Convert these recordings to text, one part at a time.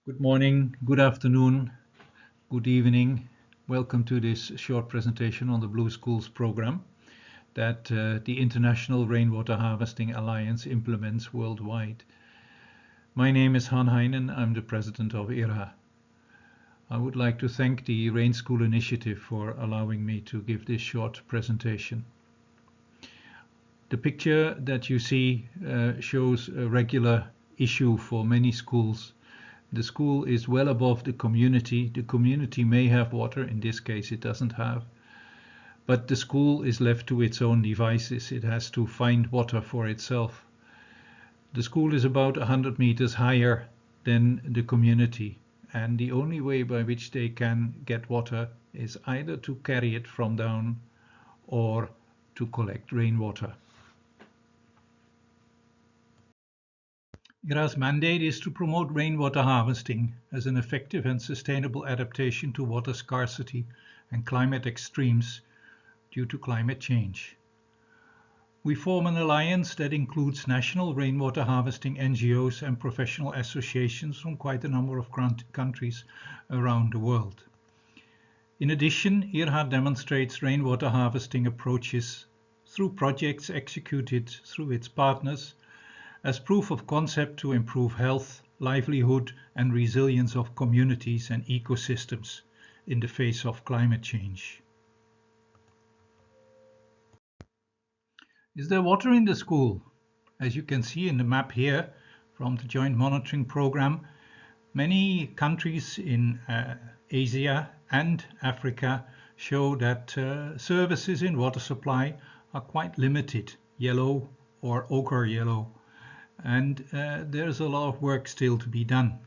Good morning, good afternoon, good evening. Welcome to this short presentation on the Blue Schools program that the International Rainwater Harvesting Alliance implements worldwide. My name is Heijnen. I'm the president of IRHA. I would like to thank the Rain School Initiative for allowing me to give this short presentation. The picture that you see shows a regular issue for many schools. The school is well above the community. The community may have water, in this case it doesn't have. But the school is left to its own devices. It has to find water for itself. The school is about 100 meters higher than the community, and the only way by which they can get water is either to carry it from down or to collect rainwater. IRHA's mandate is to promote rainwater harvesting as an effective and sustainable adaptation to water scarcity and climate extremes due to climate change. We form an alliance that includes national rainwater harvesting NGOs and professional associations from quite a number of countries around the world. In addition, IRHA demonstrates rainwater harvesting approaches through projects executed through its partners as proof of concept to improve health, livelihood and resilience of communities and ecosystems in the face of climate change. Is there water in the school? As you can see in the map here from the Joint Monitoring Program, many countries in Asia and Africa show that services in water supply are quite limited, yellow or ochre yellow. And there's a lot of work still to be done.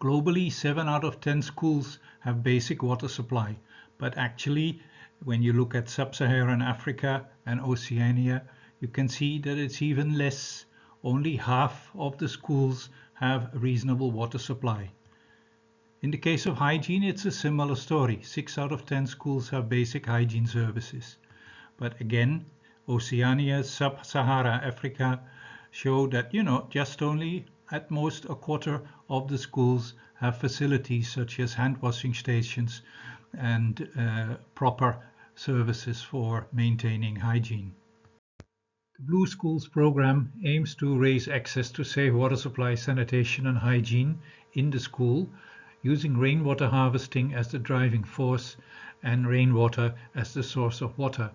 Globally, 7 out of 10 schools have basic water supply, but actually when you look at sub-Saharan Africa and Oceania, you can see that it's even less. Only half of the schools have a reasonable water supply. In the case of hygiene, it's a similar story. 6 out of 10 schools have basic hygiene services. But again, Oceania, sub-Sahara Africa show that, just only at most a quarter of the schools have facilities such as hand washing stations and proper services for maintaining hygiene. The Blue Schools program aims to raise access to safe water supply, sanitation and hygiene in the school using rainwater harvesting as the driving force and rainwater as the source of water.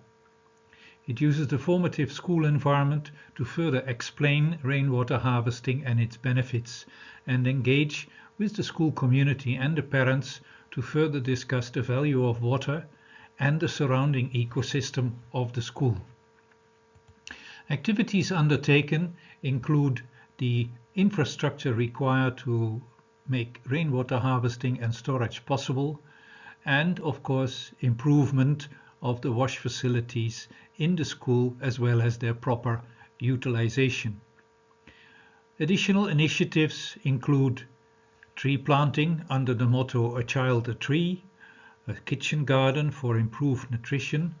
It uses the formative school environment to further explain rainwater harvesting and its benefits and engage with the school community and the parents to further discuss the value of water and the surrounding ecosystem of the school. Activities undertaken include the infrastructure required to make rainwater harvesting and storage possible, and of course improvement of the wash facilities in the school as well as their proper utilization. Additional initiatives include tree planting under the motto "A Child, a Tree", a kitchen garden for improved nutrition,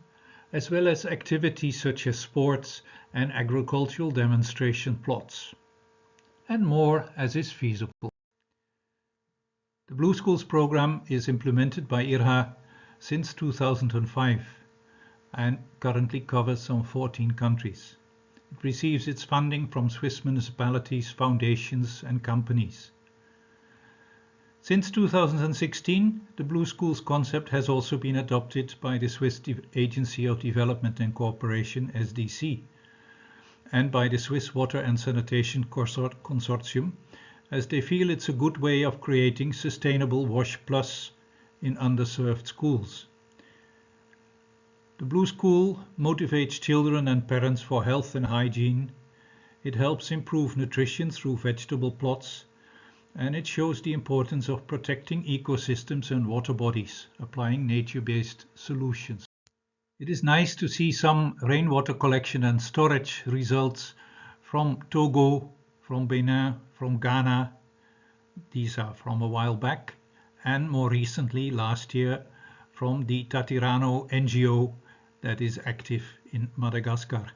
as well as activities such as sports and agricultural demonstration plots, and more as is feasible. The Blue Schools program is implemented by IRHA since 2005 and currently covers some 14 countries. It receives its funding from Swiss municipalities, foundations and companies. Since 2016, the Blue Schools concept has also been adopted by the Swiss Agency of Development and Cooperation, SDC, and by the Swiss Water and Sanitation Consortium, as they feel it's a good way of creating sustainable WASH Plus in underserved schools. The Blue School motivates children and parents for health and hygiene. It helps improve nutrition through vegetable plots, and it shows the importance of protecting ecosystems and water bodies, applying nature-based solutions. It is nice to see some rainwater collection and storage results from Togo, from Benin, from Ghana. These are from a while back, and more recently, last year, from the Tatirano NGO that is active in Madagascar.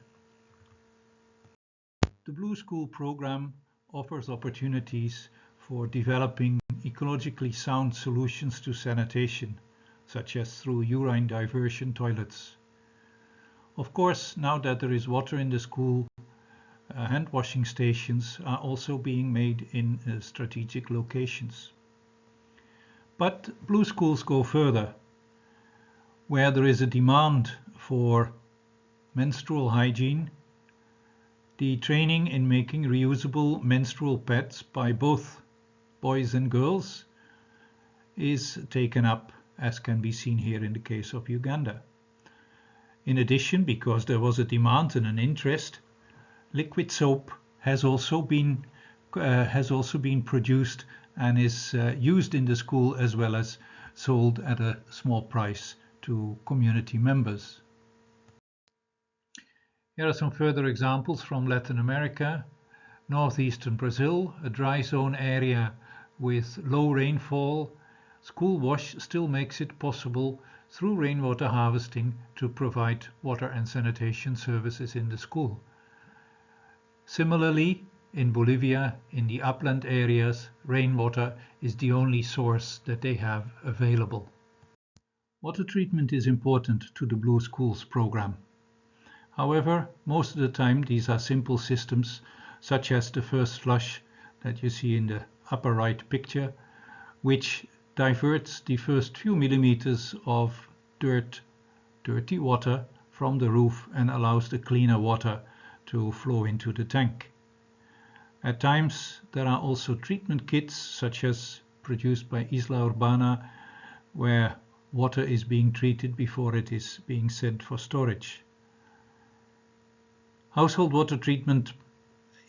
The Blue School program offers opportunities for developing ecologically sound solutions to sanitation, such as through urine diversion toilets. Of course, now that there is water in the school, hand washing stations are also being made in strategic locations. But blue schools go further. Where there is a demand for menstrual hygiene, the training in making reusable menstrual pads by both boys and girls is taken up, as can be seen here in the case of Uganda. In addition, because there was a demand and an interest, liquid soap has also been produced and is used in the school as well as sold at a small price to community members. Here are some further examples from Latin America. Northeastern Brazil, a dry zone area with low rainfall. School wash still makes it possible through rainwater harvesting to provide water and sanitation services in the school. Similarly, in Bolivia, in the upland areas, rainwater is the only source that they have available. Water treatment is important to the Blue Schools program. However, most of the time these are simple systems, such as the first flush that you see in the upper right picture, which diverts the first few millimeters of dirty water from the roof and allows the cleaner water to flow into the tank. At times there are also treatment kits, such as produced by Isla Urbana, where water is being treated before it is being sent for storage. Household water treatment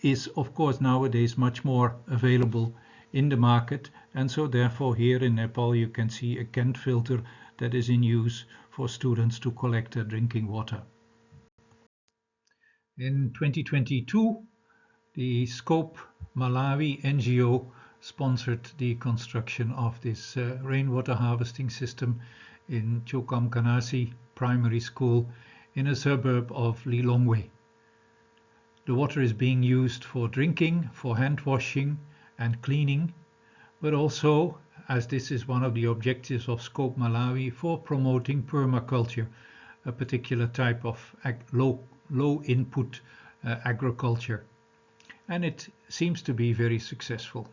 is of course nowadays much more available in the market, and so therefore here in Nepal you can see a Kent filter that is in use for students to collect their drinking water. In 2022, the Scope Malawi NGO sponsored the construction of this rainwater harvesting system in Chokamkanasi Primary School in a suburb of Lilongwe. The water is being used for drinking, for hand washing and cleaning, but also, as this is one of the objectives of Scope Malawi, for promoting permaculture, a particular type of low input agriculture. And it seems to be very successful.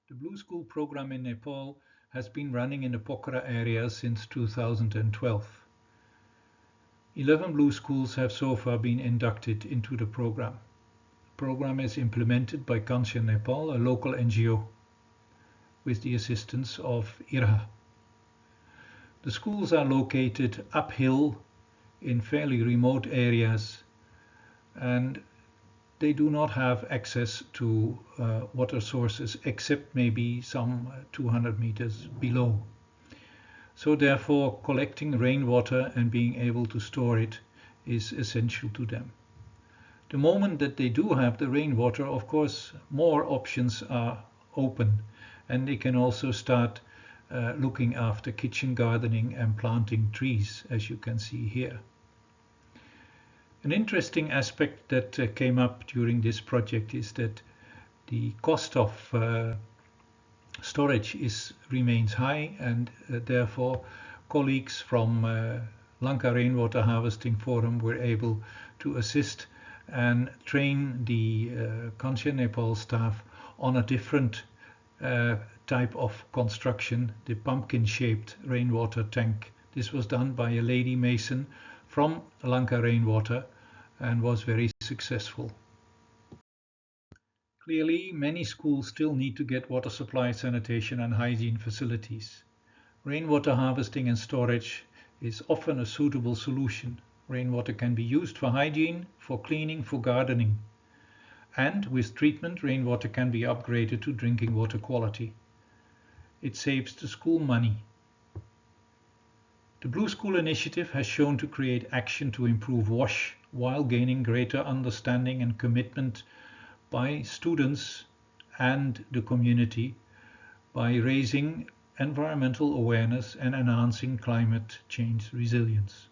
The Blue School program in Nepal has been running in the Pokhara area since 2012. 11 Blue Schools have so far been inducted into the program. The program is implemented by Kansha Nepal, a local NGO, with the assistance of IRHA. The schools are located uphill in fairly remote areas, and they do not have access to water sources except maybe some 200 meters below. So therefore, collecting rainwater and being able to store it is essential to them. The moment that they do have the rainwater, of course, more options are open, and they can also start looking after kitchen gardening and planting trees, as you can see here. An interesting aspect that came up during this project is that the cost of storage remains high, and therefore colleagues from Lanka Rainwater Harvesting Forum were able to assist and train the Kansha Nepal staff on a different type of construction, the pumpkin-shaped rainwater tank. This was done by a lady mason from Lanka Rainwater and was very successful. Clearly, many schools still need to get water supply, sanitation and hygiene facilities. Rainwater harvesting and storage is often a suitable solution. Rainwater can be used for hygiene, for cleaning, for gardening. And with treatment, rainwater can be upgraded to drinking water quality. It saves the school money. The Blue School initiative has shown to create action to improve WASH while gaining greater understanding and commitment by students and the community by raising environmental awareness and enhancing climate change resilience.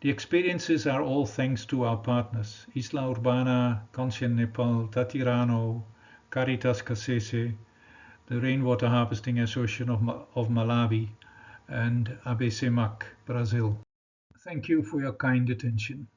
The experiences are all thanks to our partners, Isla Urbana, Kansha Nepal, Tatirano, Caritas Kasese, the Rainwater Harvesting Association of Malawi, and ABCMAC, Brazil. Thank you for your kind attention.